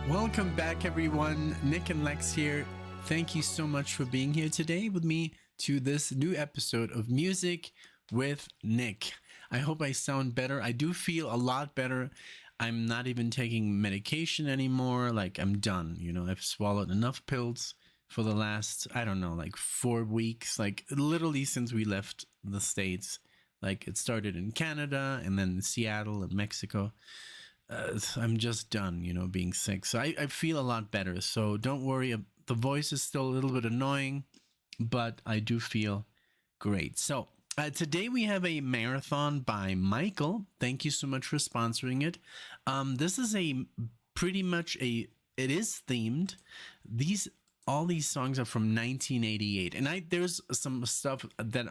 Welcome back, everyone. Nick and Lex here. Thank you so much for being here today with me to this new episode of Music with Nick. I hope I sound better. I do feel a lot better. I'm not even taking medication anymore. Like, I'm done. You know, I've swallowed enough pills for the last, I don't know, like 4 weeks. Like, literally since we left the States. Like, it started in Canada and then Seattle and Mexico. I'm just done, you know, being sick. So I feel a lot better. So don't worry. The voice is still a little bit annoying, but I do feel great. So today we have a marathon by Michael. Thank you so much for sponsoring it. This is it is themed. All these songs are from 1988. And there's some stuff that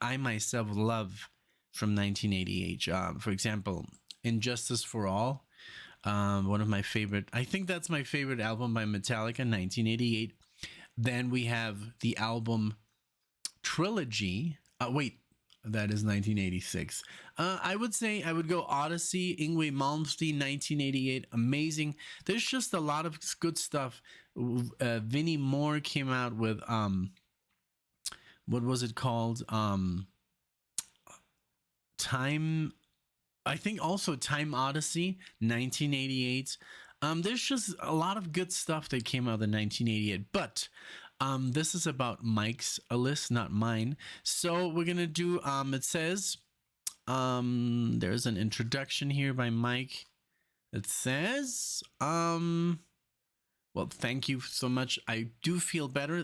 I myself love from 1988. For example, Injustice for All, one of my favorite. I think that's my favorite album by Metallica, 1988. Then we have the album Trilogy. That is 1986. I would say I would go Odyssey, Yngwie Malmsteen, 1988. Amazing. There's just a lot of good stuff. Vinnie Moore came out with what was it called? Time. I think also Time Odyssey, 1988. There's just a lot of good stuff that came out in 1988. But this is about Mike's list, not mine. So we're going to do, it says, there's an introduction here by Mike. It says, well, thank you so much. I do feel better.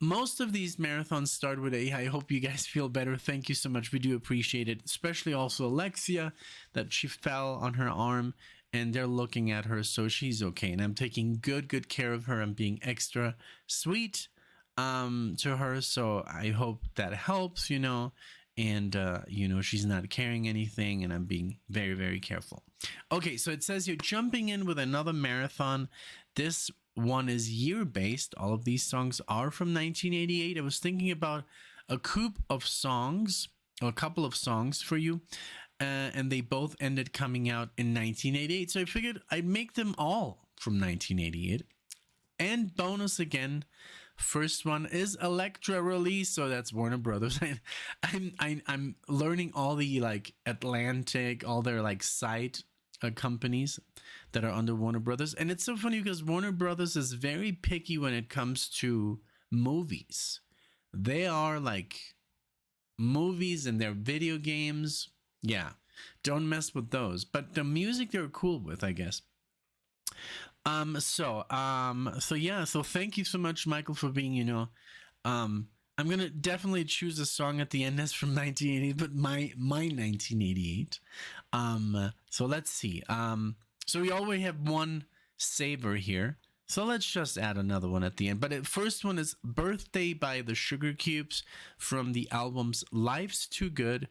Most of these marathons start with I hope you guys feel better. Thank you so much. We do appreciate it. Especially also Alexia, that she fell on her arm and they're looking at her, so she's okay. And I'm taking good care of her. I'm being extra sweet to her. So I hope that helps, you know. And, you know, she's not carrying anything and I'm being very, very careful. Okay, so it says you're jumping in with another marathon. This one is year-based. All of these songs are from 1988. I was thinking about a couple of songs for you, and they both ended coming out in 1988. So I figured I'd make them all from 1988. And bonus again, first one is Elektra release, so that's Warner Brothers. I'm learning all the like Atlantic, all their like side companies that are under Warner Brothers. And it's so funny because Warner Brothers is very picky when it comes to movies. They are like movies and their video games. Yeah, don't mess with those. But the music they're cool with, I guess. So thank you so much, Michael, for being, you know, I'm gonna definitely choose a song at the end that's from 1988, but my 1988. So let's see. So we already have one saver here. So let's just add another one at the end. But the first one is Birthday by the Sugarcubes from the albums Life's Too Good.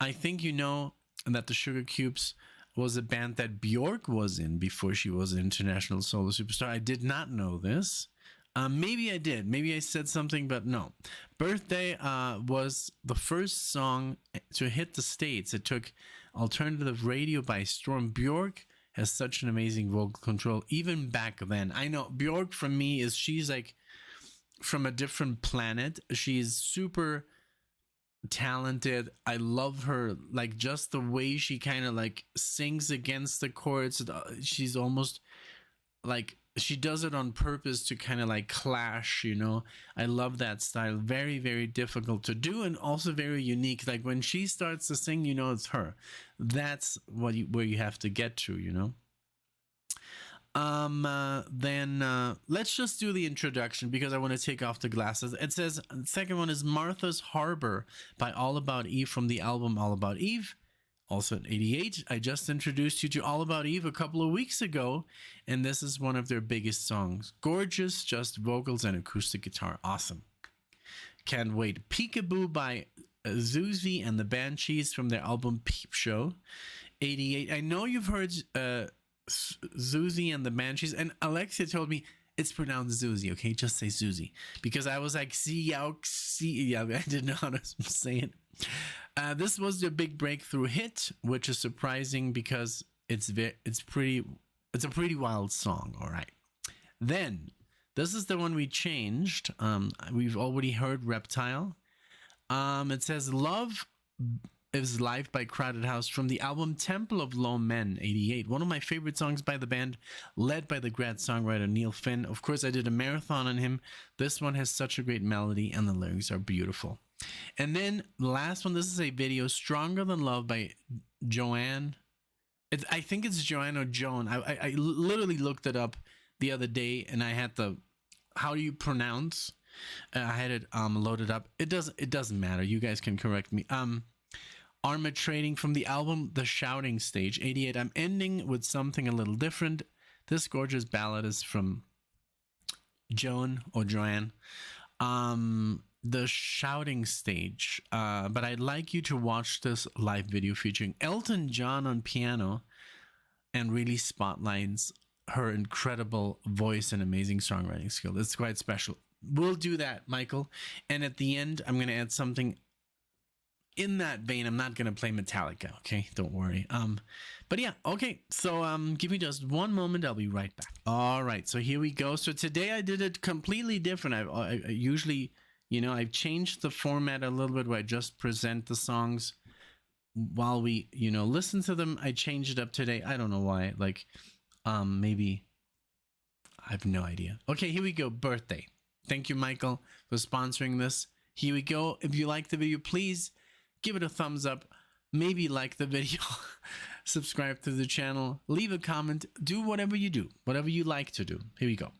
I think you know that the Sugarcubes was a band that Bjork was in before she was an international solo superstar. I did not know this. Maybe I did. Maybe I said something, but no. Birthday was the first song to hit the States. It took alternative radio by storm. Bjork has such an amazing vocal control, even back then. I know Bjork, for me, she's like from a different planet. She's super talented. I love her, like just the way she kind of like sings against the chords. She's almost like she does it on purpose to kind of like clash, you know. I love that style. Very, very difficult to do and also very unique. Like when she starts to sing, you know, it's her. That's where you have to get to, you know. Then let's just do the introduction because I want to take off the glasses. It says the second one is Martha's Harbour by All About Eve from the album All About Eve. Also in 88, I just introduced you to All About Eve a couple of weeks ago, and this is one of their biggest songs. Gorgeous, just vocals and acoustic guitar. Awesome. Can't wait. Peekaboo by Siouxsie and the Banshees from their album Peep Show. 88. I know you've heard Siouxsie and the Banshees, and Alexia told me it's pronounced Siouxsie, okay? Just say Siouxsie. Because I was like, yeah, I didn't know how to say it. This was their big breakthrough hit, which is surprising because it's pretty It's a pretty wild song. All right. Then this is the one we changed. We've already heard Reptile. It says Love is Life by Crowded House from the album Temple of Low Men, 88. One of my favorite songs by the band, led by the great songwriter Neil Finn. Of course, I did a marathon on him. This one has such a great melody and the lyrics are beautiful. And then the last one, this is a video, Stronger Than Love by Joanne. I think it's Joanne or Joan. I literally looked it up the other day and I had the, how do you pronounce? I had it loaded up. It doesn't matter. You guys can correct me. Armatrading from the album The Shouting Stage, 88. I'm ending with something a little different. This gorgeous ballad is from Joan or Joanne. The Shouting Stage. But I'd like you to watch this live video featuring Elton John on piano and really spotlights her incredible voice and amazing songwriting skill. It's quite special. We'll do that, Michael. And at the end, I'm going to add something in that vein. I'm not going to play Metallica, okay? Don't worry. But yeah, okay. So give me just one moment. I'll be right back. All right. So here we go. So today I did it completely different. I usually, I've changed the format a little bit where I just present the songs while we, listen to them. I changed it up today. I don't know why. Like, maybe I have no idea. Okay, here we go. Birthday. Thank you, Michael, for sponsoring this. Here we go. If you like the video, please give it a thumbs up. Maybe like the video. Subscribe to the channel. Leave a comment. Do whatever you do. Whatever you like to do. Here we go.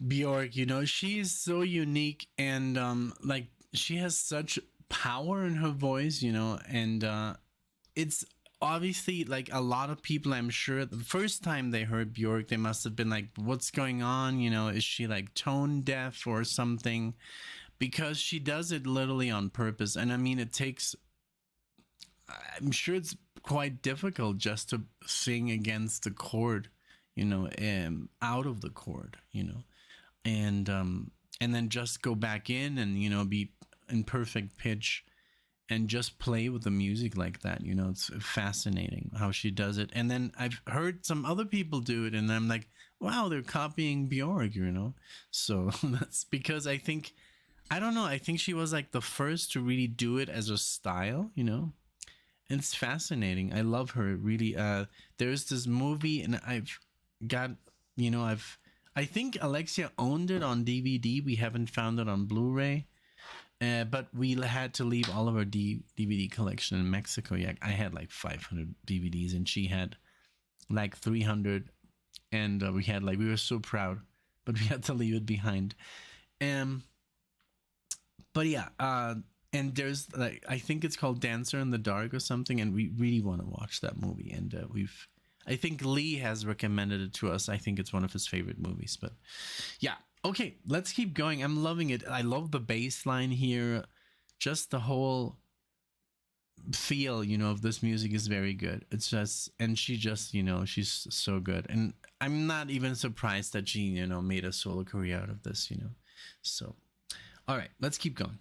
Bjork, she's so unique and like she has such power in her voice, and it's obviously like a lot of people, I'm sure the first time they heard Bjork, they must have been like, what's going on? Is she like tone deaf or something? Because she does it literally on purpose. And I mean, I'm sure it's quite difficult just to sing against the chord, out of the chord, and then just go back in and be in perfect pitch and just play with the music like that. You know, it's fascinating how she does it. And then I've heard some other people do it, and I'm like, wow, they're copying Bjork, you know. So that's because I don't know, I think she was like the first to really do it as a style, you know. And it's fascinating. I love her really. There's this movie, and I've got, you know, I think Alexia owned it on DVD. We haven't found it on Blu-ray. But we had to leave all of our DVD collection in Mexico. Yeah, I had like 500 DVDs, and she had like 300. And we were so proud, but we had to leave it behind. But yeah, and there's like, I think it's called Dancer in the Dark or something, and we really want to watch that movie. And I think Lee has recommended it to us. I think it's one of his favorite movies. But yeah, okay, let's keep going. I'm loving it. I love the bass line here. Just the whole feel, you know, of this music is very good. It's just, and she just, you know, she's so good. And I'm not even surprised that she, you know, made a solo career out of this, you know. So, all right, let's keep going.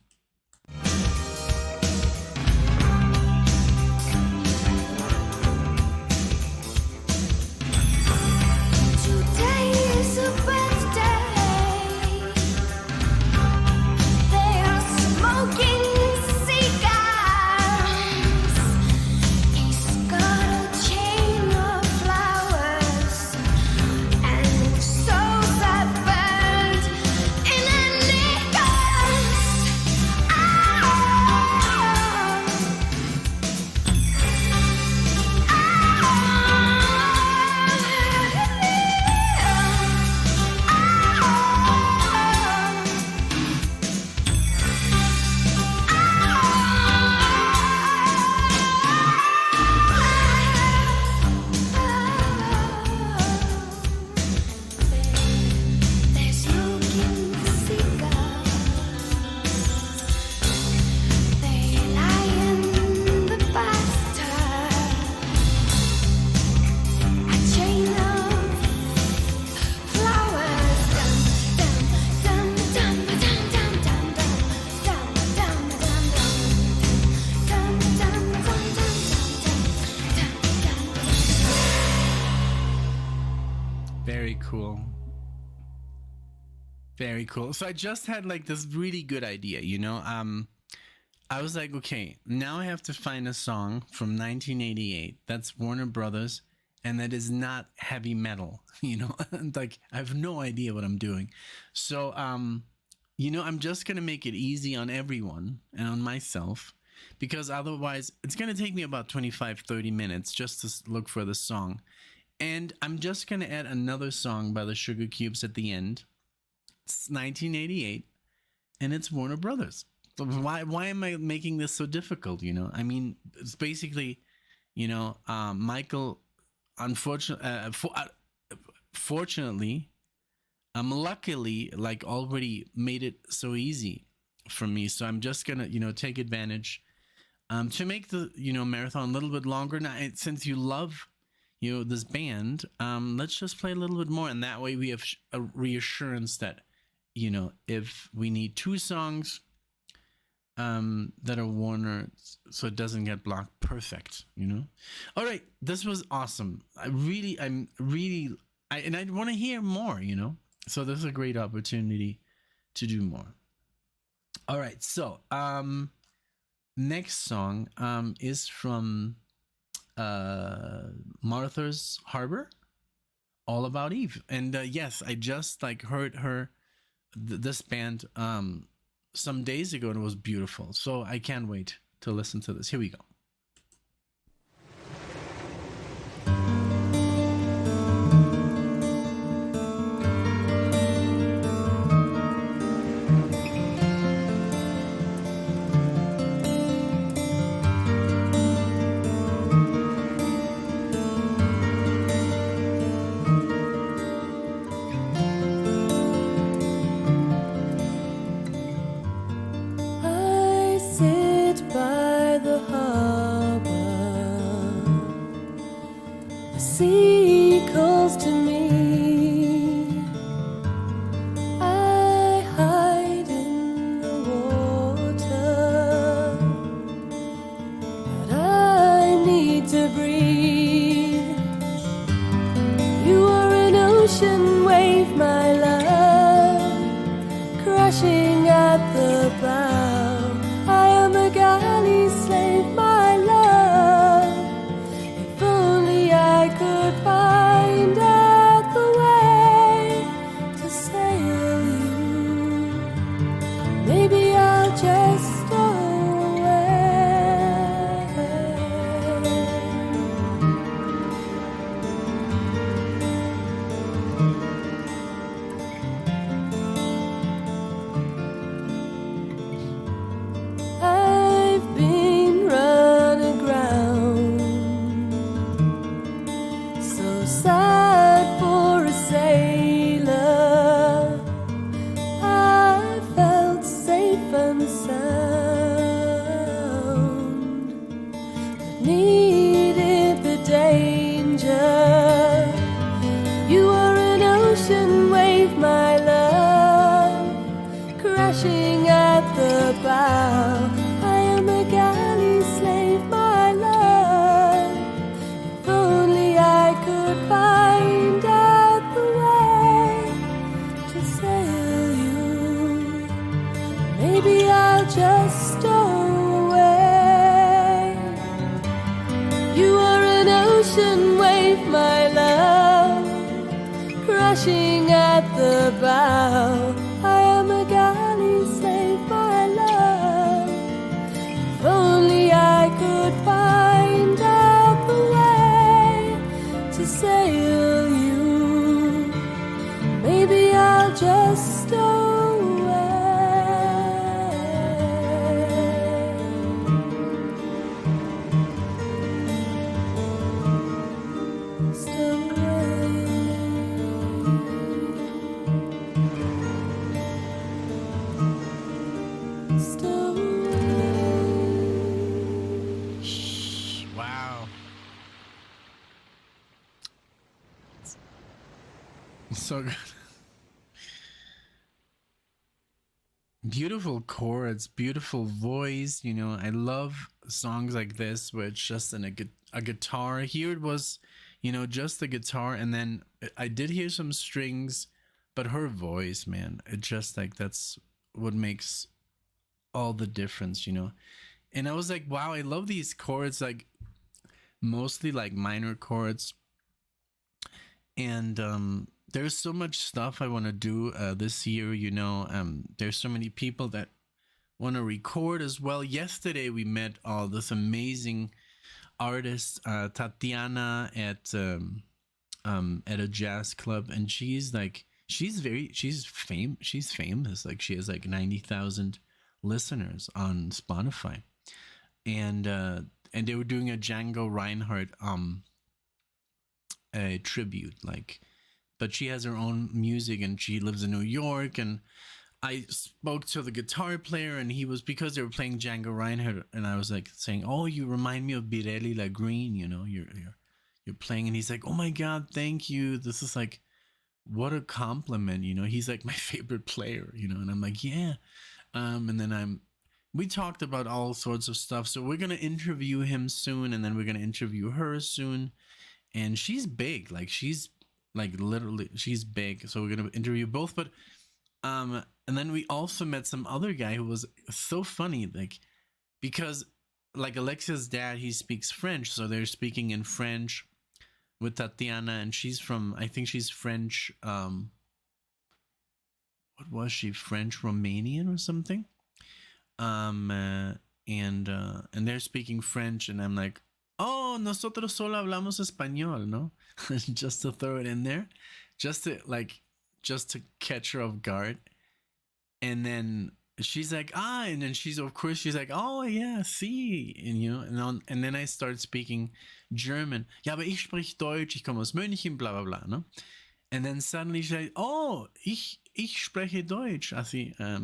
Very cool. So I just had like this really good idea, you know. I was like, okay, now I have to find a song from 1988 that's Warner Brothers, and that is not heavy metal, you know. Like, I have no idea what I'm doing. So, you know, I'm just gonna make it easy on everyone and on myself, because otherwise it's gonna take me about 25-30 minutes just to look for the song. And I'm just gonna add another song by the Sugarcubes at the end. It's 1988, and it's Warner Brothers. So why am I making this so difficult? You know, I mean, it's basically, you know, Michael. Fortunately, luckily, like, already made it so easy for me. So I'm just gonna, you know, take advantage, to make the, you know, marathon a little bit longer. Now, since you love, you know, this band, let's just play a little bit more, and that way we have a reassurance that, you know, if we need two songs that are Warner, so it doesn't get blocked, perfect, you know. All right, this was awesome. I want to hear more, you know. So this is a great opportunity to do more. All right, so next song is from Martha's Harbour, All About Eve. And yes, I just like heard her this band some days ago, and it was beautiful. So I can't wait to listen to this. Here we go. to breathe. You are an ocean wave, my love, crashing at the bow. I am a galley slave, my love. If only I could find out the way to sail you, maybe I'll just go away. I've been run aground, so sad for a sailor. I felt safe and sound, but needed the danger. You are an ocean wave, my love, crashing at the bow. I am a galley slave, my love. If only I could find out the way to sail you, maybe I'll just stow away. You are an ocean wave, my love, crashing at the bow. I am a galley slave, my love. If only I could find out the way to sail you, maybe I'll just stow away. Stow away. Stow away. Wow. So good. Beautiful chords, beautiful voice. You know, I love songs like this where it's just in a guitar. Here it was, you know, just the guitar, and then I did hear some strings, but her voice, man, it just like that's what makes all the difference, you know. And I was like, wow, I love these chords, like mostly like minor chords. And there's so much stuff I want to do this year, you know. There's so many people that want to record as well. Yesterday we met all this amazing artist, Tatiana, at a jazz club, and she's like, she's famous. Like she has like 90,000 listeners on Spotify, and they were doing a Django Reinhardt a tribute, like, but she has her own music and she lives in New York. And I spoke to the guitar player, and he was, because they were playing Django Reinhardt, and I was like saying, "Oh, you remind me of Birelli Lagreen, you know, you're playing." And he's like, "Oh my God, thank you. This is like, what a compliment, you know." He's like my favorite player, you know, and I'm like, yeah. And then we talked about all sorts of stuff. So we're gonna interview him soon, and then we're gonna interview her soon. And she's big, like she's like literally she's big. So we're gonna interview both, but and then we also met some other guy who was so funny, like, because like Alexia's dad, he speaks French, so they're speaking in French with Tatiana, and she's from, I think she's French, what was she, French Romanian or something, and they're speaking French, and I'm like, oh, nosotros solo hablamos español, no? Just to throw it in there, just to catch her off guard. And then she's like, and then she's like, oh yeah, see, and you know, and then I started speaking German. Ja, aber ich spreche Deutsch, ich komme aus München, blah blah blah, no? And then suddenly she's like, oh, ich spreche Deutsch.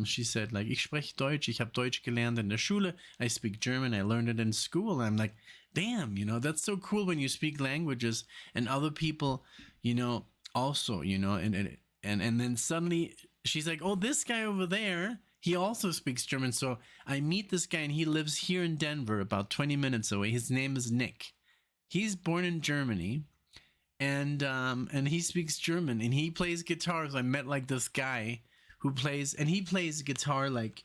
She said, like, ich spreche Deutsch, ich habe Deutsch gelernt in der Schule, I speak German, I learned it in school. And I'm like, damn, you know, that's so cool when you speak languages and other people, you know, also, you know, and then suddenly she's like, oh, this guy over there, he also speaks German. So I meet this guy, and he lives here in Denver, about 20 minutes away. His name is Nick. He's born in Germany, and he speaks German, and he plays guitar. So I met like this guy who plays, and he plays guitar like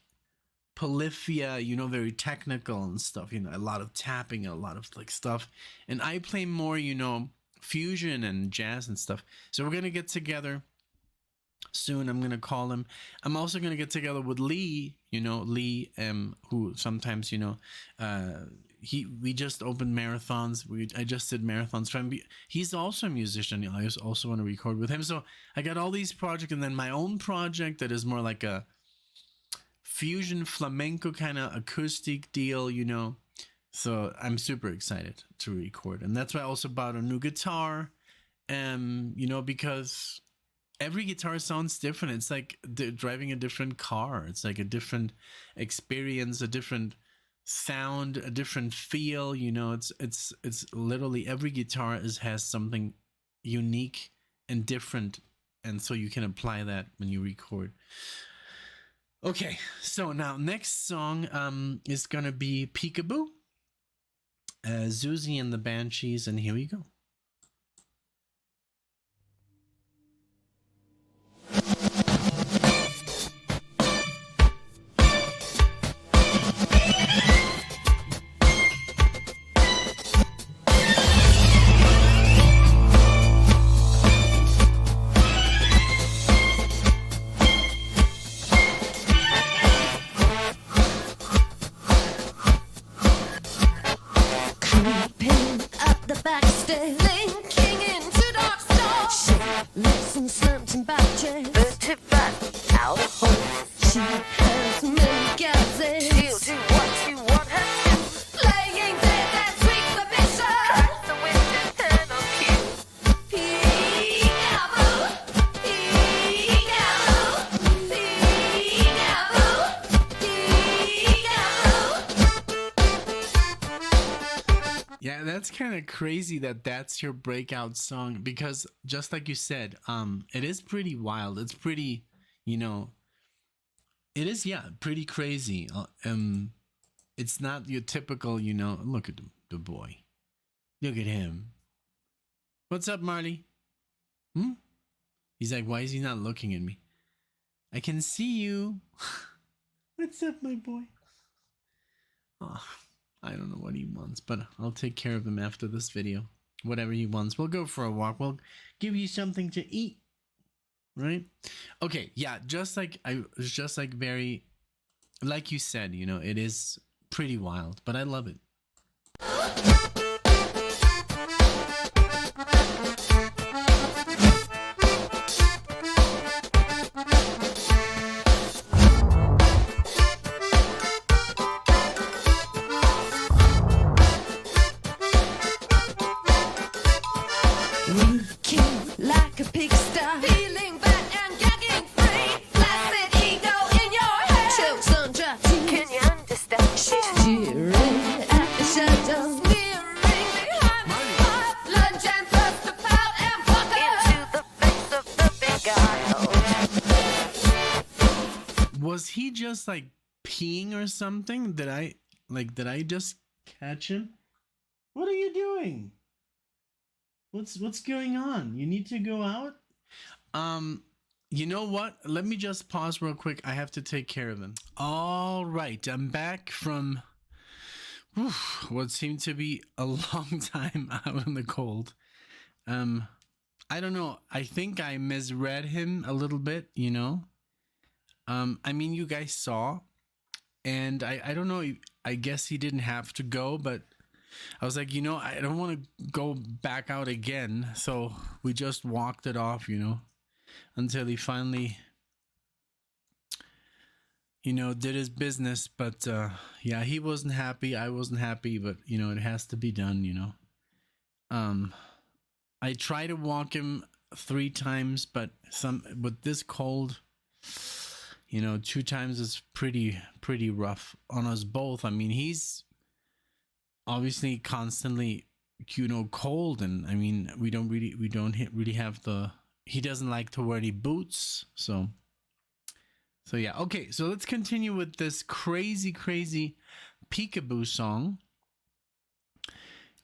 polyphia, you know, very technical and stuff, you know, a lot of tapping, a lot of like stuff. And I play more, you know, fusion and jazz and stuff. So we're going to get together soon. I'm going to call him. I'm also going to get together with Lee, you know, Lee, who sometimes, you know, we just opened marathons. I just did marathons for him. He's also a musician. I also want to record with him. So I got all these projects, and then my own project that is more like a fusion flamenco kind of acoustic deal, you know. So I'm super excited to record, and that's why I also bought a new guitar, you know, because every guitar sounds different. It's like driving a different car. It's like a different experience, a different sound, a different feel, you know. It's literally every guitar has something unique and different, and so you can apply that when you record. Okay, so now next song is gonna be Peekaboo, Siouxsie and the Banshees, and here we go. Yeah, that's kind of crazy that that's your breakout song, because just like you said, it is pretty wild. It's pretty, you know, it is, yeah, pretty crazy. It's not your typical, you know, look at the boy. Look at him. What's up, Marley? He's like, why is he not looking at me? I can see you. What's up, my boy? Oh, I don't know what he wants, but I'll take care of him after this video. Whatever he wants. We'll go for a walk. We'll give you something to eat. Right? Okay, yeah, just like very, like you said, you know, it is pretty wild, but I love it. Like a pigsty, feeling bad and gagging free. Blasted ego in your head. Chokes on dry teeth. Can you understand? She's jeering at the shadow, sneering behind the spot. Lunge and thrust to pout and walk into the face of the big guy. Was he just like peeing or something? Did I just catch him? What are you doing? What's going on? You need to go out? You know what? Let me just pause real quick. I have to take care of him. All right, I'm back from what seemed to be a long time out in the cold. I don't know. I think I misread him a little bit, you know? I mean, you guys saw, and I don't know. I guess he didn't have to go, but I was like, you know, I don't want to go back out again. So we just walked it off, you know, until he finally, you know, did his business. But yeah, he wasn't happy. I wasn't happy, but you know, it has to be done, you know. I try to walk him 3 times, but with this cold, you know, 2 times is pretty rough on us both. I mean, he's obviously constantly, you know, cold, and I mean, we don't really have he doesn't like to wear any boots, so yeah. Okay, so let's continue with this crazy peekaboo song.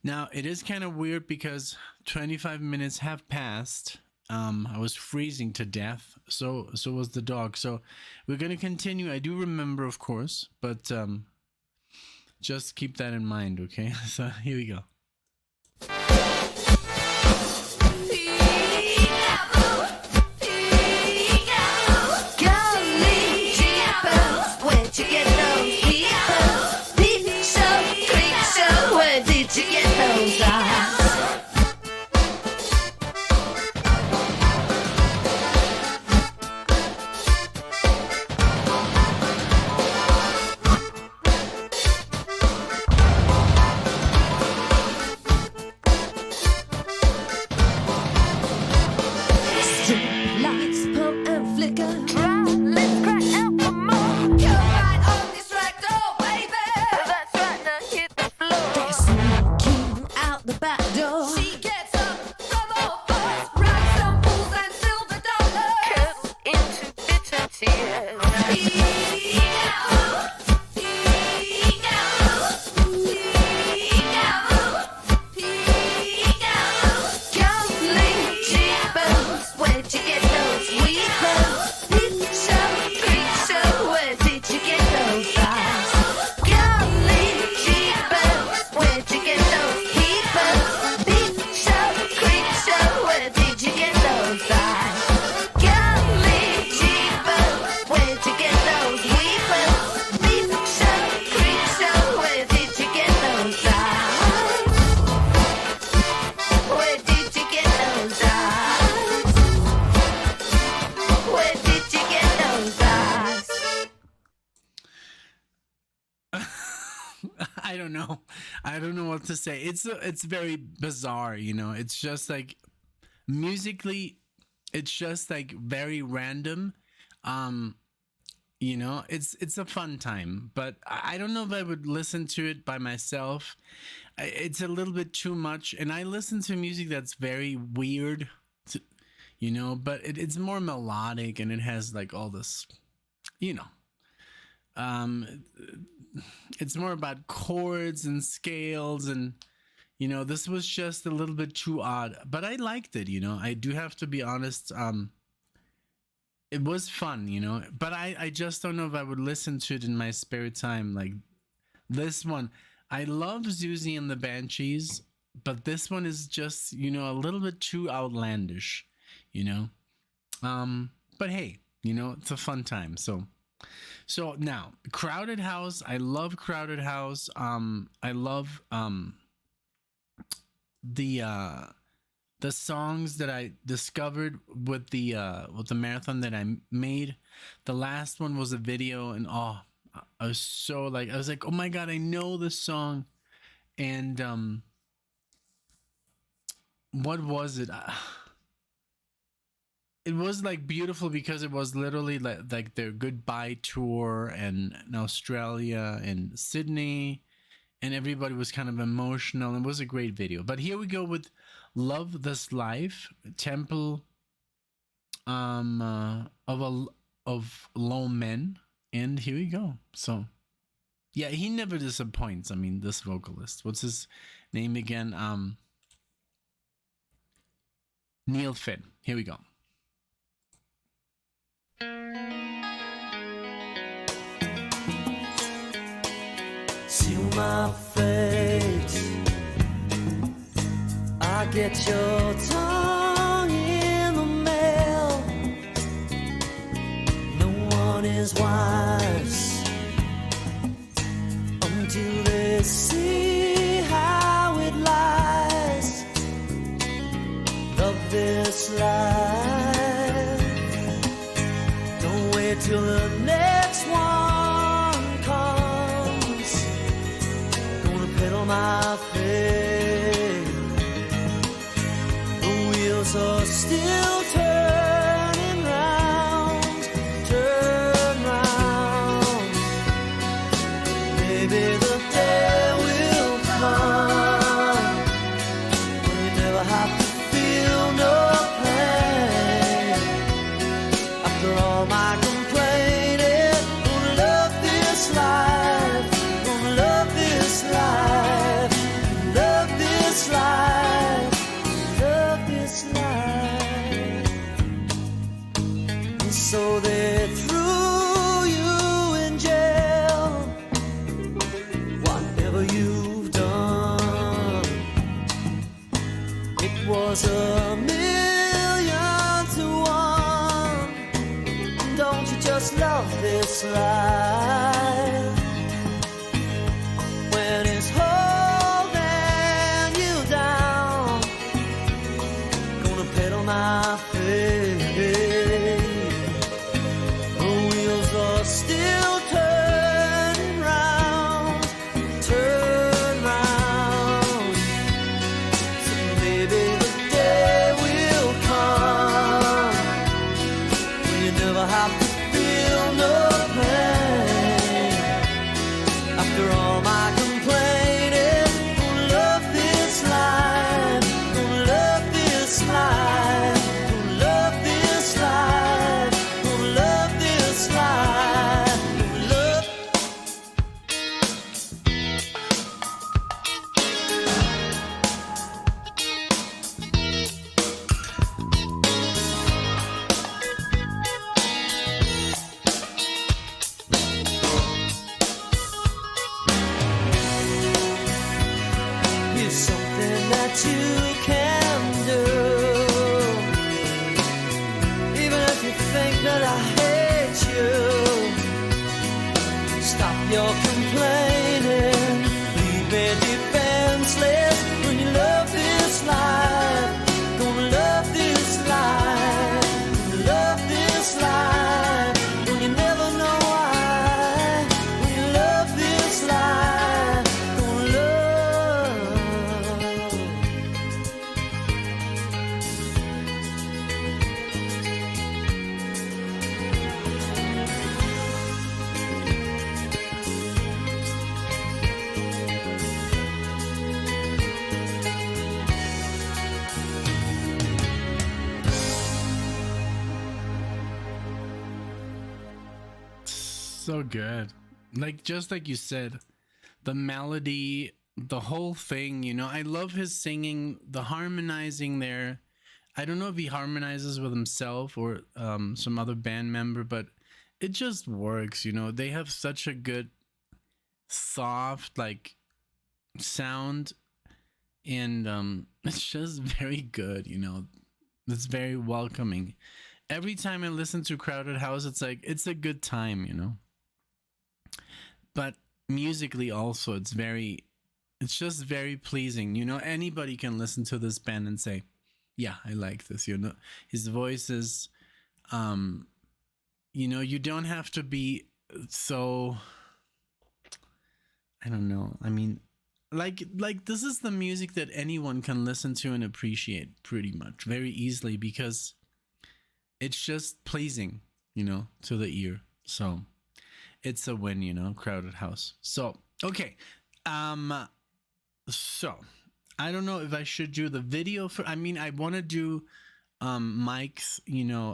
Now, it is kind of weird because 25 minutes have passed. I was freezing to death. So was the dog. So we're going to continue. I do remember, of course, but just keep that in mind, okay? So here we go. Where'd you get those people? Peep show, creep show, where did you get those eyes? Lights pump and flicker. Try, let's crack out for more. You're right on this track, oh baby. That's right, now hit the floor. They're sneaking out the back door. She gets up from all fours, racks some fools and silver dollars, cut into bitter tears. Gambling cheapers, where'd you get those weepers? Peep show, creep show, where did you get those eyes? Gambling cheapers, where'd you get those peepers? Peep show, creep show, where did you get those eyes? Gambling cheapers, where'd you get those weepers? Peep show, creep show, where did you get those eyes? Where did you get those eyes? Where did you get those eyes? I don't know. I don't know what to say. It's very bizarre, you know. It's just like musically, it's just like very random. You know, it's a fun time, but I don't know if I would listen to it by myself. It's a little bit too much, and I listen to music that's very weird, you know, but it's more melodic and it has like all this, you know. It's more about chords and scales, and you know, this was just a little bit too odd, but I liked it, you know. I do have to be honest. It was fun, you know, but I just don't know if I would listen to it in my spare time. Like this one, I love Siouxsie and the Banshees, but this one is just, you know, a little bit too outlandish, you know. But hey, you know, it's a fun time. So now, Crowded House. I love Crowded House. I love the songs that I discovered with the marathon that I made. The last one was a video, and I was like, oh my god, I know this song. And what was it? It was like beautiful because it was literally like their goodbye tour and in Australia and Sydney, and everybody was kind of emotional. It was a great video. But here we go with Love This Life, Temple of Low Men, and here we go. So yeah, he never disappoints. I mean, this vocalist, what's his name again? Neil Finn. Here we go. Seal my fate. I get your tongue in the mail. No one is wise until they see how it lies. Love this life. Don't wait till the next one comes. Gonna pedal my faith. The wheels are still turning round, turn round. Maybe the day will come when you never have to feel no pain. After all my complaining, gonna love this life, gonna love this life, love this is something that you can do. Even if you think that I hate you, stop your complaining. Leave me defenseless when you love this life. Gonna love this life. Gonna love this life. When you never know why. When you love this life. Gonna love. So good. Like, just like you said, the melody, the whole thing, you know, I love his singing, the harmonizing there. I don't know if he harmonizes with himself or some other band member, but it just works, you know. They have such a good, soft, like, sound, and it's just very good, you know. It's very welcoming. Every time I listen to Crowded House, it's like, it's a good time, you know. But musically also, it's just very pleasing. You know, anybody can listen to this band and say, yeah, I like this. You know, his voice is, you know, you don't have to be so, I don't know. I mean, like this is the music that anyone can listen to and appreciate pretty much very easily, because it's just pleasing, you know, to the ear. So it's a win, you know, Crowded House. So, okay. So I don't know if I should do the video for, I mean, I want to do, Mike's, you know,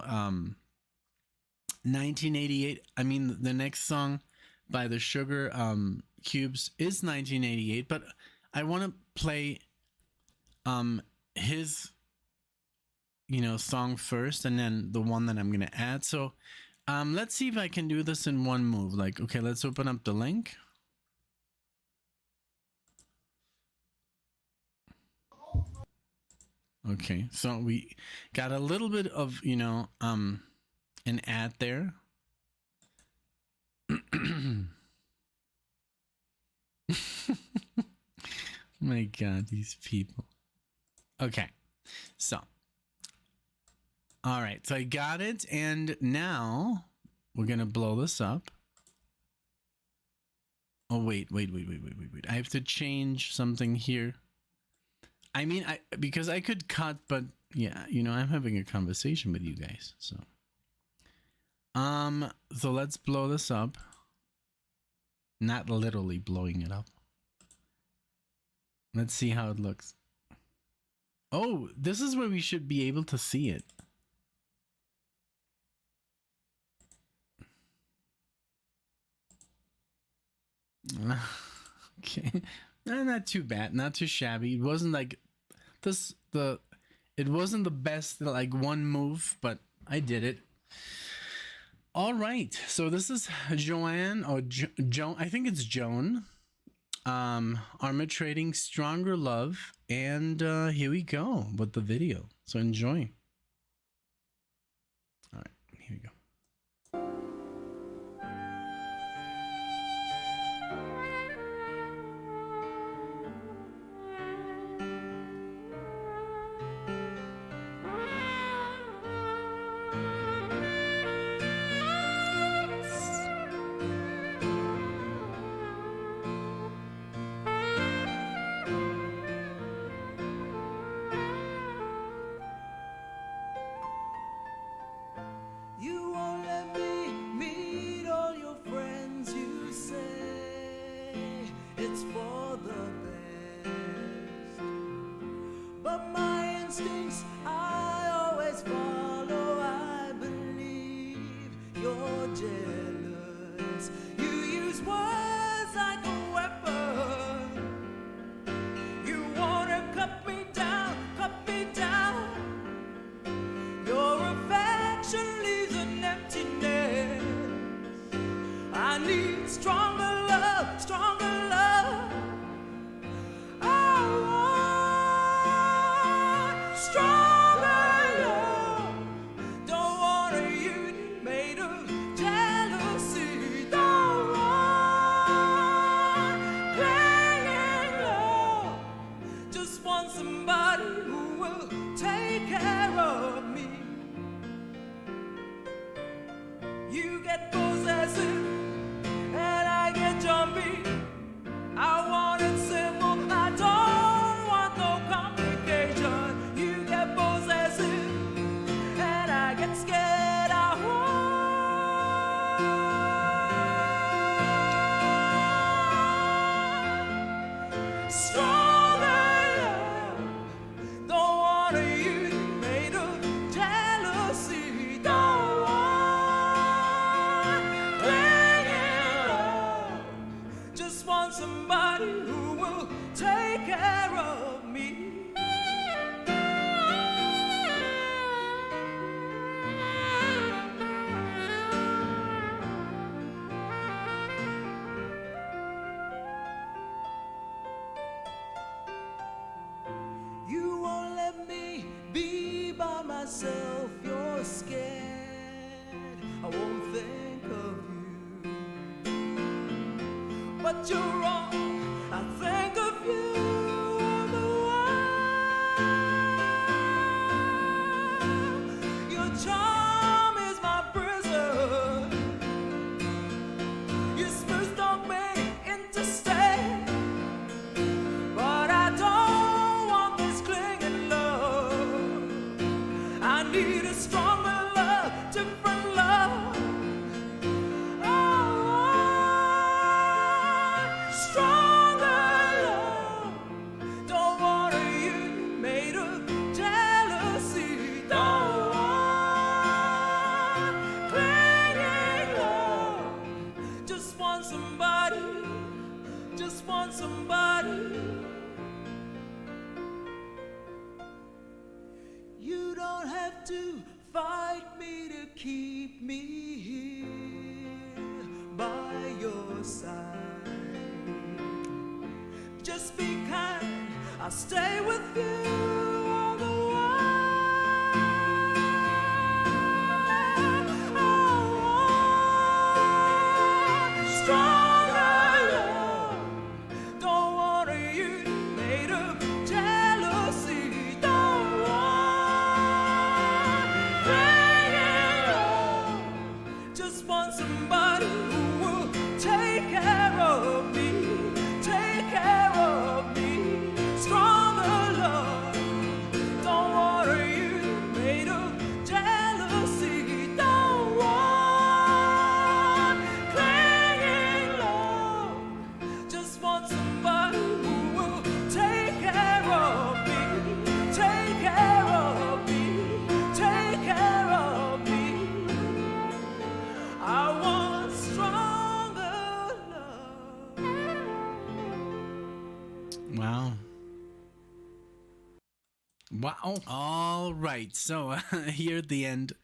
1988. I mean, the next song by the Sugarcubes is 1988, but I want to play, his, you know, song first, and then the one that I'm going to add. So, let's see if I can do this in one move. Like, okay, let's open up the link. Okay, so we got a little bit of, you know, an ad there. My God, these people. Okay, so. All right, so I got it, and now we're gonna blow this up. Oh, wait. I have to change something here. I mean, because I could cut, but yeah, you know, I'm having a conversation with you guys, so. So let's blow this up. Not literally blowing it up. Let's see how it looks. Oh, this is where we should be able to see it. Okay, not too bad, not too shabby. It wasn't like this. It wasn't the best, like, one move, but I did it. All right, so this is Joanne, or Joan. I think it's Joan. Armatrading Stronger Love, and here we go with the video. So enjoy. All right, here we go. You won't let me meet all your friends. You say it's for the best, but my instincts I always follow. I believe you're jealous. You use words like a weapon. You wanna cut me down, cut me down. Your affection leaves an emptiness. I need stronger love, stronger love. I want Stronger love. Don't want a union made of jealousy. Don't want playing love. Just want somebody who will take care of me. You get possessive and I get jumpy. I want it simple, I don't want no complication. You get possessive and I get scared. I want stronger love. Don't want a union made of jealousy. Don't want playing love. Just want somebody who will take care of me. You won't let me be by myself. You're scared I won't think of you. But you're wrong, I think of you all the while. Your charm is my prison. Your spurs don't me into stay. But I don't want this clinging love. I need a stronger love, different love. I want stronger love. Don't want a union made of jealousy. Don't want clinging love. Just want somebody. Just want somebody. You don't have to fight me to keep me here by your side. Just be kind, I'll stay with you all the while. I want stronger love. Don't want a union made of jealousy. Don't want playing love. Just want somebody who will take care of me. Take care of me. Stronger love. Don't want a union made of jealousy. Don't want clinging love. Just want somebody who will take care of me. Take care of me. Take care of me. I want stronger love. Wow. Wow. All right. So here at the end,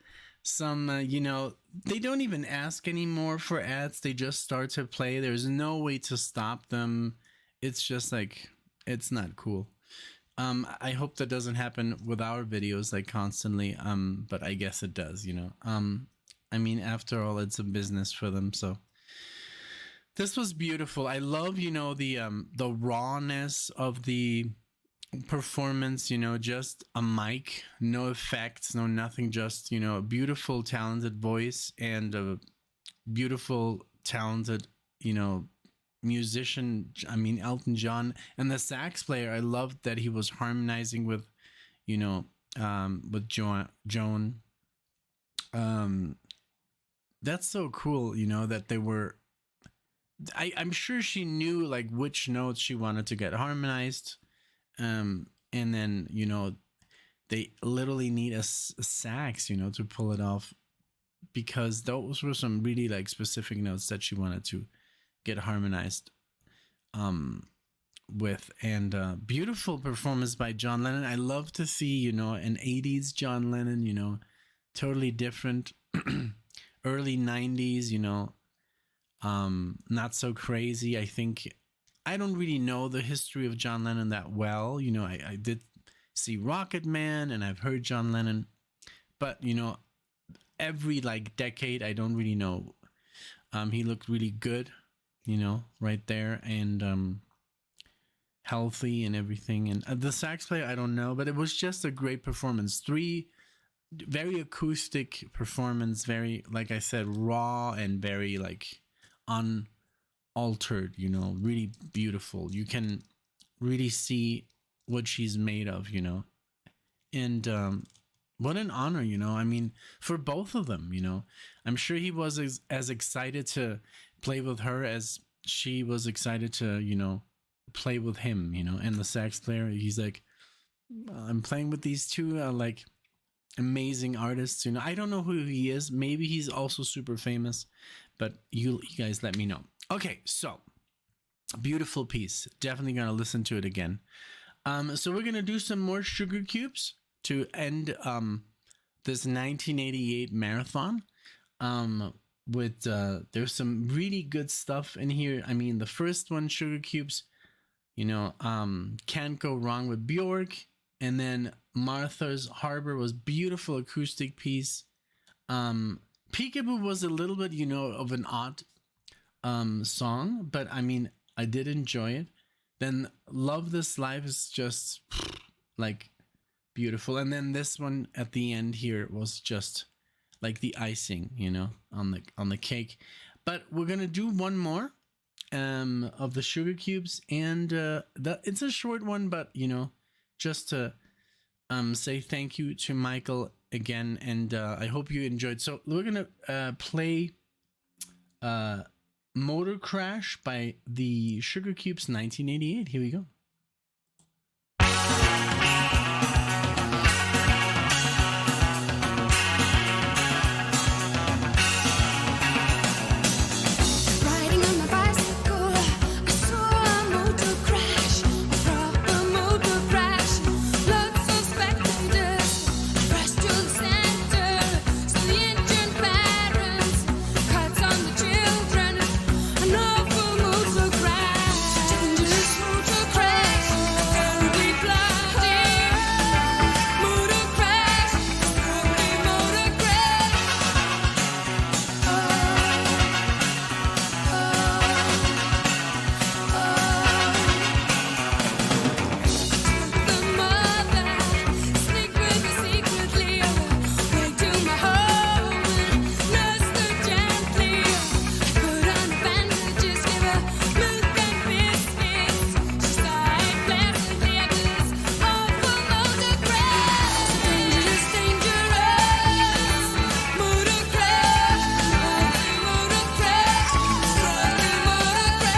some, they don't even ask anymore for ads. They just start to play. There's no way to stop them. It's just like, it's not cool. I hope that doesn't happen with our videos like constantly. But I guess it does, I mean, after all, it's a business for them. So this was beautiful. I love, the rawness of the performance, just a mic, no effects, no nothing, just, a beautiful, talented voice and a beautiful, talented, musician. I mean, Elton John, and the sax player. I loved that he was harmonizing with, with Joan. That's so cool, that they were. I'm sure she knew like which notes she wanted to get harmonized. And then, they literally need a sax, to pull it off, because those were some really like specific notes that she wanted to get harmonized with. And beautiful performance by John Lennon. I love to see, an 80s John Lennon, totally different. Early 90s, not so crazy. I think I don't really know the history of John Lennon that well. I did see Rocket Man and I've heard John Lennon, but you know, every like decade, I don't really know. He looked really good, you know, right there, and healthy and everything. And the sax player, I don't know, but it was just a great performance. Three very acoustic performance, very, like I said, raw and very like unaltered, you know, really beautiful. You can really see what she's made of, you know. And what an honor, you know. I mean, for both of them, you know. I'm sure he was as excited to play with her as she was excited to, you know, play with him, you know. And the sax player, he's like, I'm playing with these two like amazing artists, you know. I don't know who he is. Maybe he's also super famous, but you guys let me know. Okay, so beautiful piece. Definitely gonna listen to it again. So we're gonna do some more Sugarcubes to end this 1988 marathon. With there's some really good stuff in here. I mean, the first one, Sugarcubes, you know, Can't Go Wrong with Bjork, and then Martha's Harbour was beautiful acoustic piece. Peekaboo was a little bit, you know, of an odd song, but I mean, I did enjoy it. Then Love This Life is just like beautiful, and then this one at the end here was just like the icing, you know, on the cake. But we're gonna do one more of the Sugarcubes, and it's a short one, but you know, just to say thank you to Michael again, and I hope you enjoyed. So we're gonna play Motor Crash by the Sugarcubes 1988. Here we go. Riding on my bicycle, I saw a motor crash, a proper motor crash. Lots of spectators rushed to the center. So the injured parents cuts on the children. An awful motor crash, dangerous motor crash, very bloody motor crash, very motor crash. The mother sneaked with her secretly away to my home and nursed her gently. I put on bandages, gave her milk and biscuits. She sighed pleasantly at this awful motor crash. Dangerous, dangerous motor crash, ugly motor crash, ugly motor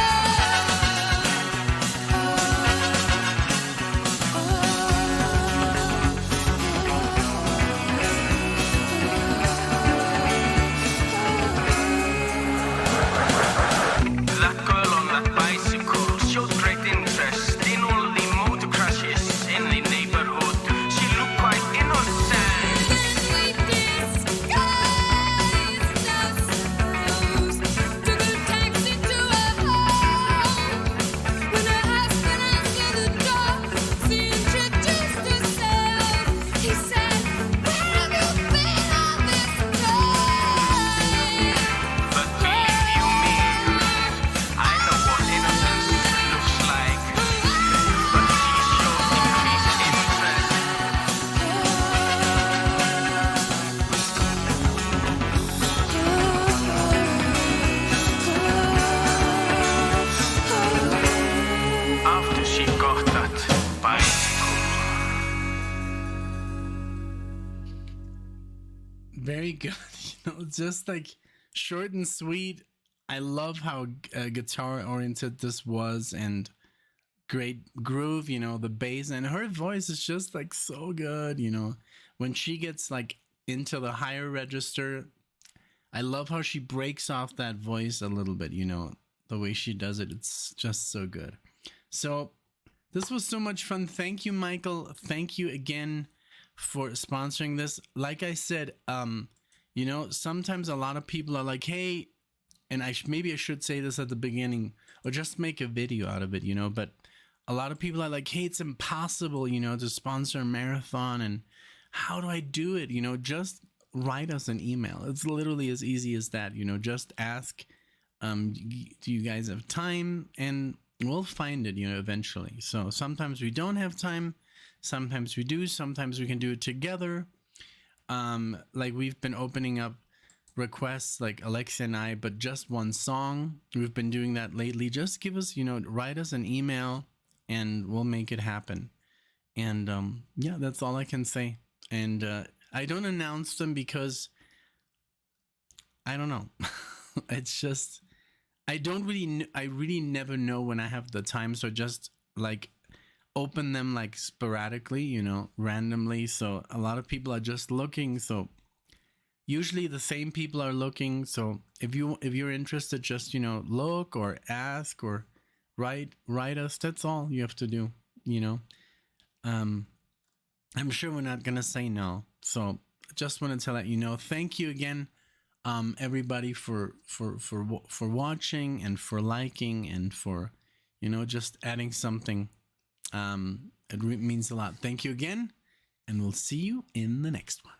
That girl on that bicycle showed great interest in all the motor crashes in the neighborhood. She looked quite innocent. We disguised ourselves, took a taxi to her home. When her husband answered the door, she introduced herself. He said, "Where have you been all this time?" But believe you me, I know what innocence looks like. But she showed increased interest. After she got that bicycle. Very good. You know, just like short and sweet. I love how guitar oriented this was, and great groove, you know, the bass, and her voice is just like so good, you know. When she gets like into the higher register, I love how she breaks off that voice a little bit, you know, the way she does it. It's just so good. So this was so much fun. Thank you, Michael. Thank you again for sponsoring this. Like I said, you know, sometimes a lot of people are like, hey, and maybe I should say this at the beginning, or just make a video out of it, you know, but a lot of people are like, hey, it's impossible, you know, to sponsor a marathon, and how do I do it? You know, just write us an email. It's literally as easy as that. You know, just ask, do you guys have time? And we'll find it, you know, eventually. So sometimes we don't have time, sometimes we do, sometimes we can do it together. Like we've been opening up requests, like Alexa and I, but just one song. We've been doing that lately. Just give us, you know, write us an email and we'll make it happen. And yeah, that's all I can say. And I don't announce them because I don't know. It's just I really never know when I have the time, so just like open them like sporadically, you know, randomly. So a lot of people are just looking, so usually the same people are looking. So if you're interested, just, you know, look or ask or write us. That's all you have to do, you know. I'm sure we're not gonna say no. So just wanted to let you know. Thank you again, everybody, for watching and for liking and for, you know, just adding something. It means a lot. Thank you again, and we'll see you in the next one.